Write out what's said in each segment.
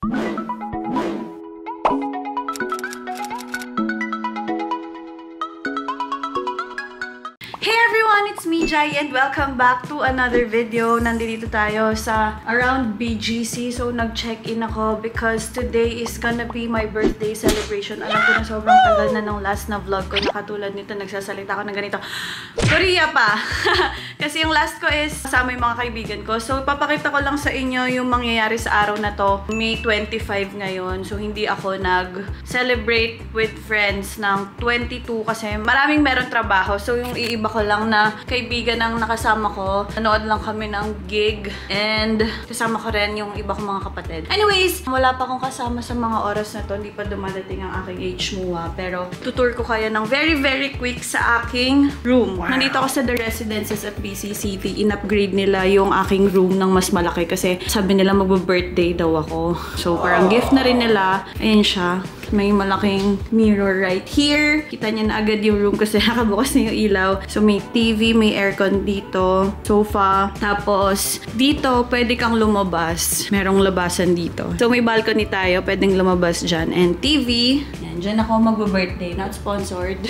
Hey everyone! It's me, Jai, and welcome back to another video. Nandito tayo sa around BGC. So, nag-check-in ako because today is gonna be my birthday celebration. Alam ko na sobrang tagal na nung last na vlog ko. Nakatulad nito, nagsasalita ako ng ganito. Korea pa! Kasi yung last ko is kasama yung mga kaibigan ko. So, papakita ko lang sa inyo yung mangyayari sa araw na to. May 25 ngayon. So, hindi ako nag-celebrate with friends ng 22 kasi maraming meron trabaho. So, yung iiba ko lang na kaibigan ang nakasama ko. Nanood lang kami ng gig and kasama ko rin yung iba kong mga kapatid. Anyways, wala pa akong kasama sa mga oras na to. Hindi pa dumadating ang aking HMUA. Pero tutur ko kayo ng very quick sa aking room. Wow. Nandito ako sa The Residences at BC City. In-upgrade nila yung aking room ng mas malaki kasi sabi nila mag-birthday daw ako. So parang gift na rin nila. Ayan siya. May malaking mirror right here. Kita niyo na agad yung room kasi nakabukas na yung ilaw. So, may TV, may aircon dito, sofa. Tapos, dito, pwede kang lumabas. Merong labasan dito. So, may balcony tayo. Pwedeng lumabas dyan. And TV. Yan, dyan ako mag-birthday. Not sponsored.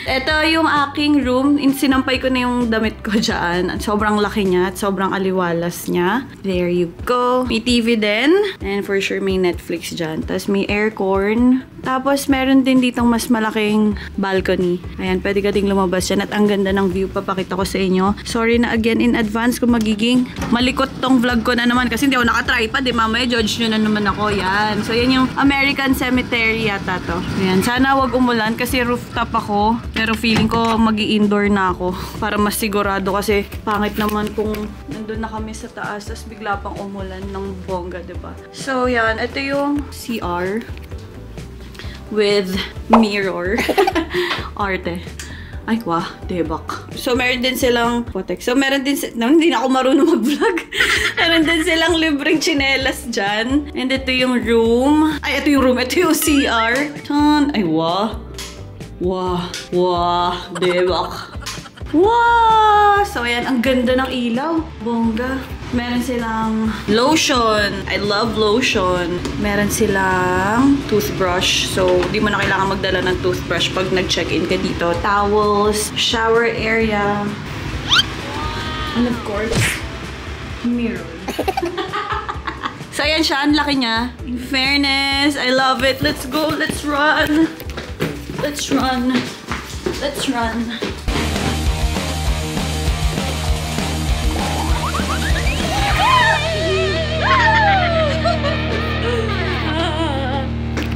Ito yung aking room. Sinampay ko na yung damit ko dyan. Sobrang laki niya at sobrang aliwalas niya. There you go. May TV din. And for sure, may Netflix dyan. Tapos, may aircon. Tapos, meron din ditong mas malaking balcony. Ayan, pwede ka ding lumabas dyan. At ang ganda ng view, papakita ko sa inyo. Sorry na again in advance kung magiging malikot tong vlog ko na naman. Kasi hindi ako nakatripod eh. Mamaya, judge nyo na naman ako. Yan. So, yan yung American Cemetery yata to. Ayan. Sana wag umulan kasi rooftop ako. Pero feeling ko magi-indoor na ako. Para mas sigurado kasi pangit naman kung nandun na kami sa taas. Tapos bigla pang umulan ng bongga, diba? So, yan. Ito yung CR. With mirror. Arte. Ay, wah, debak. So, meron din silang Potex. So, meron din hindi na ako marunong mag-vlog. Meron din silang libreng chinelas dyan. And ito yung room. Ay, ito yung room. Ito yung CR. Tan. Ay, wah. Wah. Wah. Debak. Wow! So, ayan. Ang ganda ng ilaw. Bongga. Meron silang lotion. I love lotion. Meron silang toothbrush. So, di mo na kailangan magdala ng toothbrush pag nag-check-in ka dito. Towels, shower area. And of course, mirror. So, ayan siya. Ang laki niya. In fairness, I love it. Let's go. Let's run. Let's run. Let's run.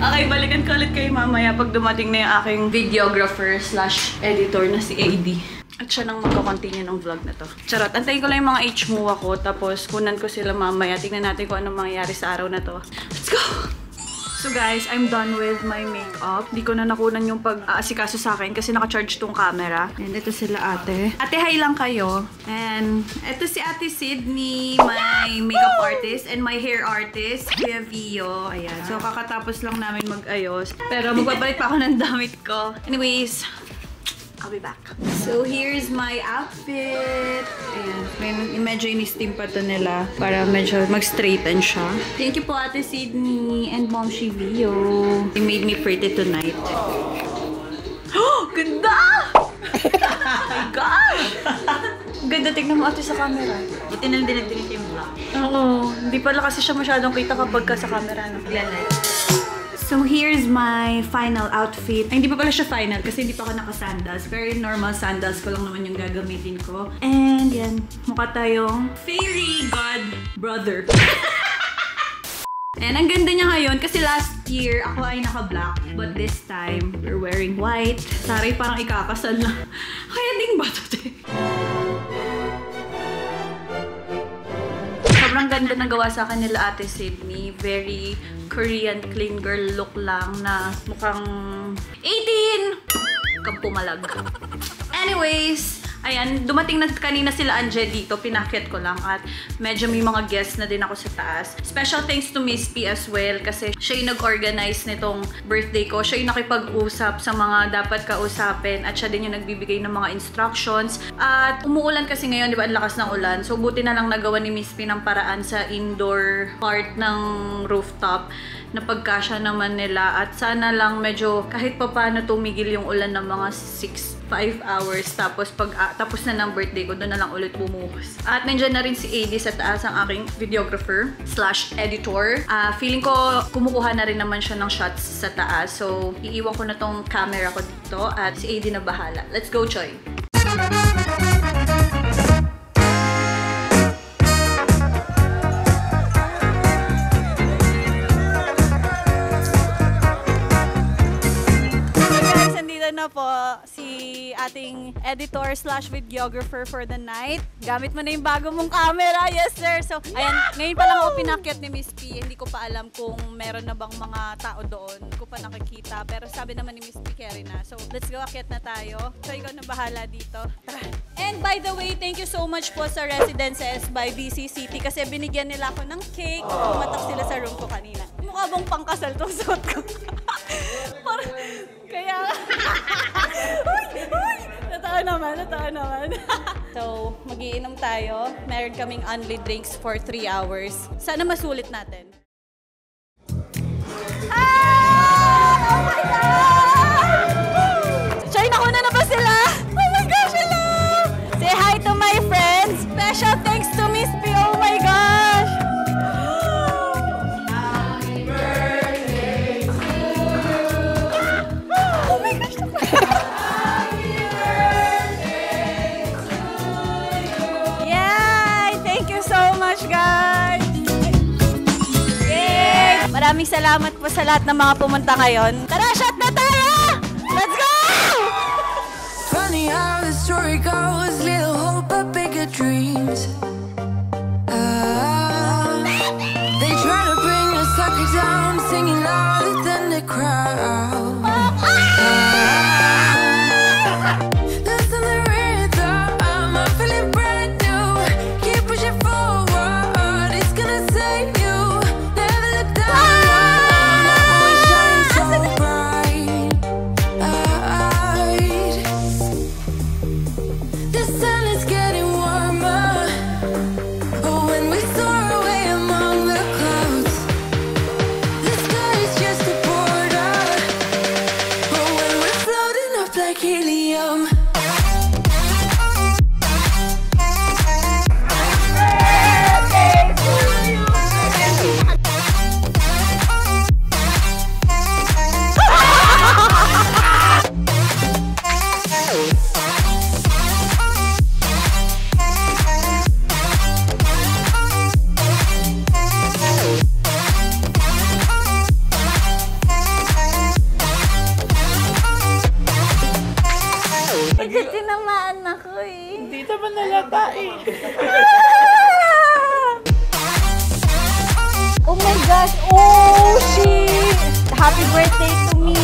Okay, balikan ko ulit kayo mamaya pag dumating na yung aking videographer/editor na si AD. At siya nang magko-continue ng vlog na to. Charot, antayin ko lang yung mga HMUA ko, tapos kunan ko sila mamaya. Tingnan natin kung anong mangyayari sa araw na to. Let's go! So guys, I'm done with my makeup. Hindi ko na nakunan yung pag-aasikaso sa akin kasi naka-charge tong camera. And ito sila ate. Ate, hi lang kayo. And ito si Ate Sydney, my makeup artist and my hair artist, Kuya Vio. Ayan. So kakatapos lang namin mag-ayos. Pero magbabalik pa ako ng damit ko. Anyways, I'll be back. So, here's my outfit. Ayan. Medyo in-steam pa to nila para medyo mag-straighten siya. Thank you po, Ate Sydney and Mom Shivio. They made me pretty tonight. Oh! Ganda! Oh my gosh! Ganda, tignan mo ate sa camera. Buti na lang dinagdinit yung vlog. Oo. Hindi pala kasi siya masyadong kita kapag ka sa camera. No? So, here's my final outfit. Ay, hindi pa pala siya final kasi hindi pa ako naka-sandals. Very normal sandals ko lang naman yung gagamitin ko. And yan, mukha tayong fairy god brother. And ang ganda niya ngayon kasi last year ako ay naka-black. But this time, we're wearing white. Saray parang ikakasal na. Kaya ding ba ito? Sobrang ganda ng gawa sa akin nila Ate Sydney. Very Korean clean girl look lang na mukhang 18! Kang pumalag. Anyways, Ayan, dumating na kanina sila Anje dito, pinakyat ko lang at medyo may mga guests na din ako sa taas. Special thanks to Miss P as well kasi siya yung nag-organize nitong birthday ko. Siya yung nakipag-usap sa mga dapat kausapin at siya din yung nagbibigay ng mga instructions. At umuulan kasi ngayon, di ba, ang lakas ng ulan. So buti na lang nagawa ni Miss P ng paraan sa indoor part ng rooftop na pagkasya naman nila at sana lang medyo kahit pa paano tumigil yung ulan ng mga 5 hours tapos tapos na ng birthday ko, doon na lang ulit bumuhos. At nandiyan na rin si AD sa taas, ang aking videographer / editor. Feeling ko kumukuha na rin naman siya ng shots sa taas. So iiwan ko na tong camera ko dito at si AD na bahala. Let's go, Choy! Na po si ating editor / videographer for the night. Gamit mo na yung bago mong camera. Yes, sir. So, ayan, ngayon pa lang ako pinakyat ni Miss P. Hindi ko pa alam kung meron na bang mga tao doon. Hindi ko pa nakikita. Pero sabi naman ni Miss P, carry na. So, let's go, akyat na tayo. So, ikaw na bahala dito. Tara. And by the way, thank you so much po sa Residences by BC City kasi binigyan nila ako ng cake. Pumatak sila sa room ko kanina. Mukha bang pangkasal tong suot ko? Kaya, uy! Natawa naman. So, magiinom tayo. Meron kaming only drinks for 3 hours. Sana masulit natin. Oh my God! Chay, nakuna na ba sila? Oh my gosh, hello! Say hi to my friends. Special thanks to Miss P. Oh my gosh! Guys! Yay! Maraming salamat po sa lahat ng mga pumunta ngayon. Tara, shot na tayo! Let's go! Funny how the story goes, little hope but bigger dreams. They try to bring a sucker down, singing louder than the crowd. Listen the rhythm, I'm feeling brand new. Keep pushing forward. Tinamaan ako eh. Hindi naman nalata eh. Oh my gosh! Oh, shit! Happy birthday to me!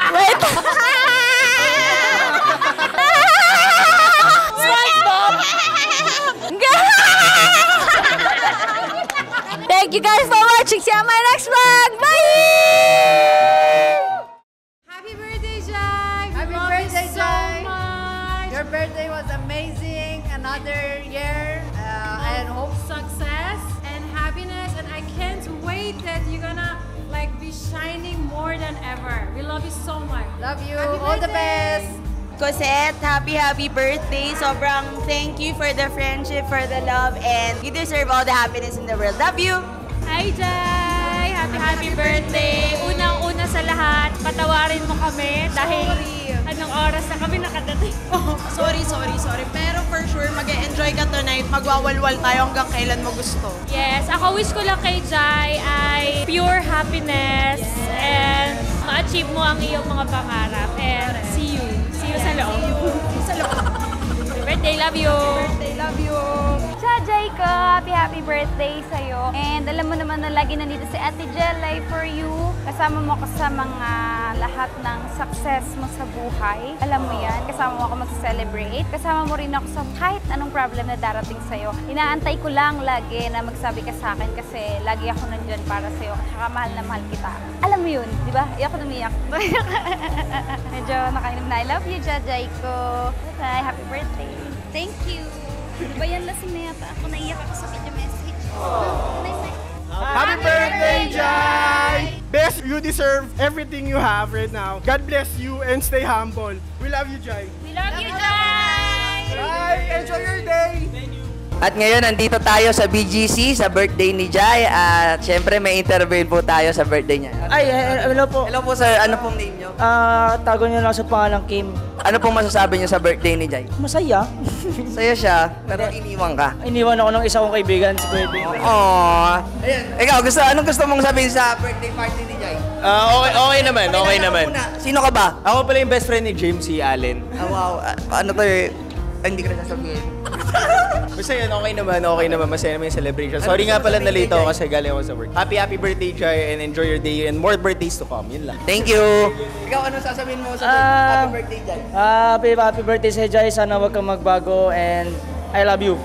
Wait! Thank you guys for watching. See you on my next vlog. Bye! Happy birthday, Jai! Happy Love birthday, you so Jai. much! Your birthday was amazing. Another year and hope. Success and happiness, and I can't wait that you're gonna like be shining more than ever. We love you so much. Love you. Happy All the birthday. best. Cosette, happy birthday. Sobrang thank you for the friendship, for the love, and you deserve all the happiness in the world. Love you! Hi, Jai! Happy birthday! Unang-una sa lahat, patawarin mo kami dahil anong oras na kami nakadating. Sorry. Pero for sure, mag-enjoy ka tonight. Magwawalwal tayo hanggang kailan mo gusto. Yes, ako wish ko lang kay Jai ay pure happiness and ma-achieve mo ang iyong mga pangarap. And see you you sa loob. Sa loob. Happy birthday, love you. Love you. Jai ko, happy birthday sa'yo. And alam mo naman na lagi nandito si Ate Jelay for you. Kasama mo ako sa mga lahat ng success mo sa buhay. Alam mo yan, kasama mo ako mag-celebrate. Kasama mo rin ako sa kahit anong problem na darating sa'yo. Inaantay ko lang lagi na magsabi ka sa akin kasi lagi ako nandyan para sa'yo. Tsaka mahal na mahal kita. Alam mo yun, di ba? Iyak ko umiyak. Medyo nakainom na. I love you, Jai ko. Bye, happy birthday. Thank you. Di ba yan lasing na yata? Ako naiyak ako sa video message. Happy birthday, Jai! Best, you deserve everything you have right now. God bless you and stay humble. We love you, Jai. We love you, Jai! Jai, enjoy your day! At ngayon, nandito tayo sa BGC, sa birthday ni Jai. At syempre, may interview po tayo sa birthday niya. Hello po. Hello po sir, ano pong name niyo? Tago niyo lang sa pangalang Kim. Ano pong masasabi niyo sa birthday ni Jai? Masaya. Saya siya, pero iniwan ka. Iniwan ako ng isa kong kaibigan, si Kuya Dave. Aww. Ayun. Ikaw, anong gusto mong sabihin sa birthday party ni Jai? Okay naman, okay naman. Sino ka ba? Ako pala yung best friend ni James, si Allen. Wow. Ano to eh? Hindi ko na sasabihin. Basta yun, okay naman. Masaya naman yung celebration. Sorry nga pala nalito ako kasi galing ako sa work. Happy birthday, Jai, and enjoy your day and more birthdays to come. Yun lang. Thank you. Ikaw, ano sasabihin mo sa happy birthday, Jai? Happy birthday sa Jai. Sana wag kang magbago and I love you.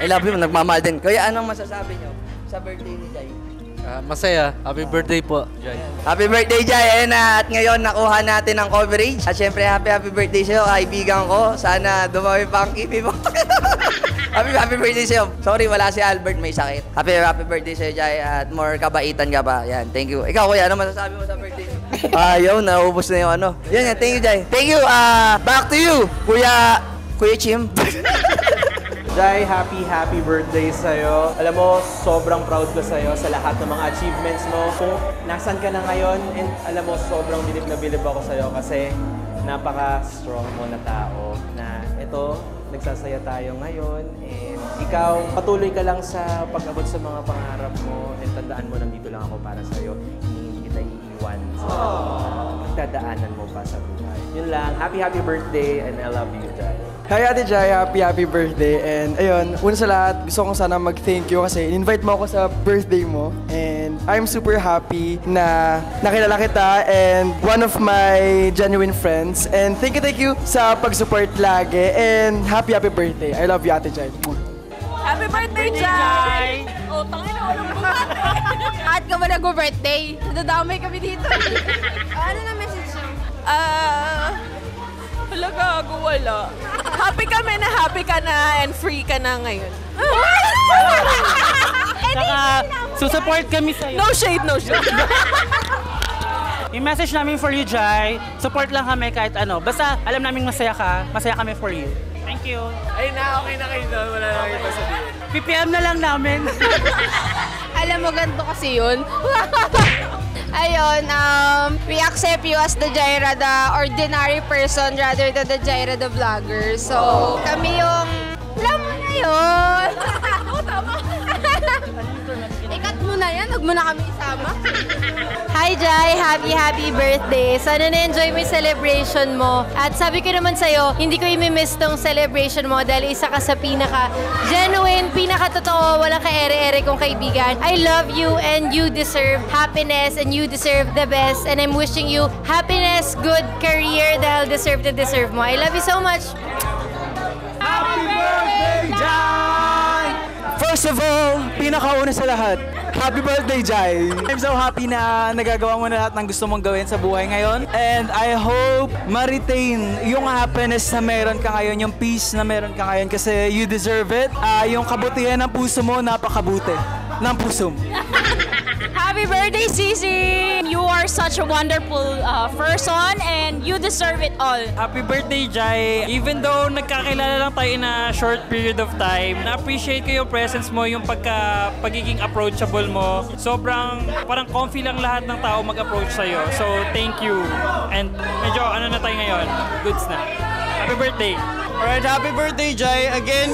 I love you, nagmamahal din. Kaya anong masasabi niyo sa birthday ni Jai? Masaya. Happy birthday po, Jai. Happy birthday, Jai! At ngayon, nakuha natin ang coverage. At syempre, happy birthday sa'yo, kaibigan ko. Sana dumami pa ang kipi mo. happy birthday sa'yo. Sorry, wala si Albert, may sakit. Happy birthday sa'yo, Jai. At more kabaitan ka pa. Yan, thank you. Ikaw, kuya, ano masasabi mo sa birthday? Ayaw, naubos na yung ano. Yan, thank you, Jai. Thank you. Back to you, Kuya Chim. Jai, happy birthday sa'yo. Alam mo, sobrang proud ko sa'yo sa lahat ng mga achievements mo. Kung nasan ka na ngayon, and alam mo, sobrang bilib na bilib ako sa'yo kasi napaka-strong mo na tao na ito, nagsasaya tayo ngayon and ikaw, patuloy ka lang sa pag-abot sa mga pangarap mo and tandaan mo, nandito lang ako para sa'yo. Hindi kita iiwan sa pagdadaanan mo pa sa buhay. Yun lang, happy birthday and I love you, Jai. Hi Ate Jai, happy birthday. And ayun, una sa lahat, gusto kong sana mag-thank you kasi in-invite mo ako sa birthday mo. And I'm super happy na nakilala kita and one of my genuine friends. And thank you sa pag-support lagi. And happy birthday. I love you, Ate Jai. Happy birthday, Jai! Oh, tangin na walang bumate. At ka ba nag-birthday? Nadadamay kami dito. Ano na message mo? Wala gago, wala. Happy kami na happy ka na and free ka na ngayon. Saka, susupport kami sa'yo. No shade. Yung message namin for you, Jai, support lang kami kahit ano. Basta alam namin masaya ka, masaya kami for you. Thank you. Ay na, okay na kayo doon. Wala na kayo sabihin. PPM na lang namin. Alam mo, ganito kasi yun. Ayun, we accept you as the Jaira, the ordinary person rather than the Jaira, the vlogger. So, kami yung... Alam mo na yun! Oo, tama. Ikat mo na yan, huwag mo na kami isama. Hi Jai, happy birthday. Sana na-enjoy mo yung celebration mo. At sabi ko naman sa'yo, hindi ko i-miss tong celebration mo dahil isa ka sa pinaka-genuine, pinaka-totoo, walang ka-ere-ere kong kaibigan. I love you and you deserve happiness and you deserve the best. And I'm wishing you happiness, good career dahil deserve mo. I love you so much. Happy birthday, Jai! First of all, pinakauna sa lahat, happy birthday, Jai! I'm so happy na nagagawa mo na lahat ng gusto mong gawin sa buhay ngayon. And I hope ma-retain yung happiness na meron ka ngayon, yung peace na meron ka ngayon kasi you deserve it. Yung kabutihan ng puso mo, napakabuti ng puso mo. Happy birthday, Sisi! You are such a wonderful person and you deserve it all. Happy birthday, Jai! Even though nagkakilala lang tayo in a short period of time, na-appreciate ko yung presence mo, yung pagiging approachable mo. Sobrang parang comfy lang lahat ng tao mag-approach sa'yo. So, thank you. And medyo ano na tayo ngayon, goods na. Happy birthday! Alright, happy birthday, Jai. Again,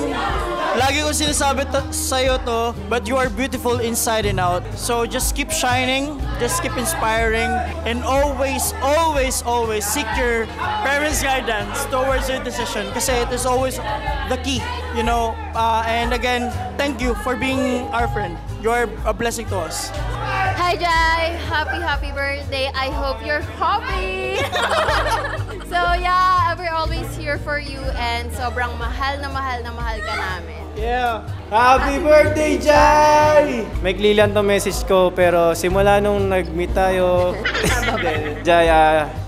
Lagi ko sinasabi sa'yo to, but you are beautiful inside and out. So just keep shining, just keep inspiring, and always, always, always seek your parents' guidance towards your decision kasi it is always the key, you know. And again, thank you for being our friend. You are a blessing to us. Hi, Jai! Happy birthday! I hope you're happy! So yeah, we're always here for you and sobrang mahal na mahal ka namin. Yeah! Happy birthday, Jai! Maikli lang tong message ko, pero simula nung nag-meet tayo, Jai,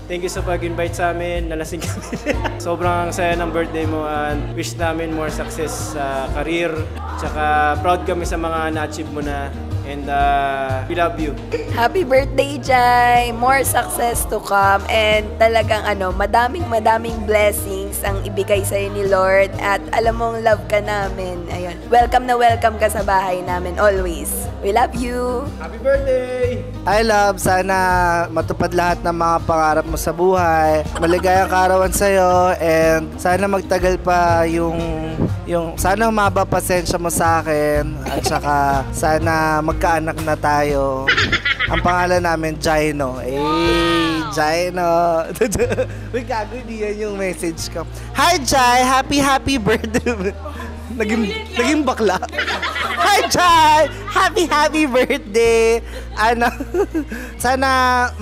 thank you sa pag-invite sa amin. Nalasing kami. Sobrang saya ng birthday mo and wish namin more success sa career. Tsaka proud kami sa mga na-achieve mo na. And we love you. Happy birthday, Jai! More success to come and talagang madaming blessings ang ibigay sa'yo ni Lord at alam mong love ka namin. Ayun. Welcome na welcome ka sa bahay namin always. We love you! Happy birthday! I love, sana matupad lahat ng mga pangarap mo sa buhay. Maligayang kaarawan sa'yo and sana magtagal pa yung sana maba pasensya mo sa akin at saka sana magkaanak na tayo. Ang pangalan namin, Jaino. Jaino. Uy, gago, di yan yung message ko. Hi, Jai! Happy birthday! Naging bakla. Hi, Jai! Happy birthday! Sana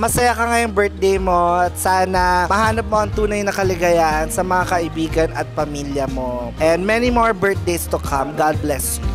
masaya ka ngayong birthday mo at sana mahanap mo ang tunay na kaligayahan sa mga kaibigan at pamilya mo. And many more birthdays to come. God bless you.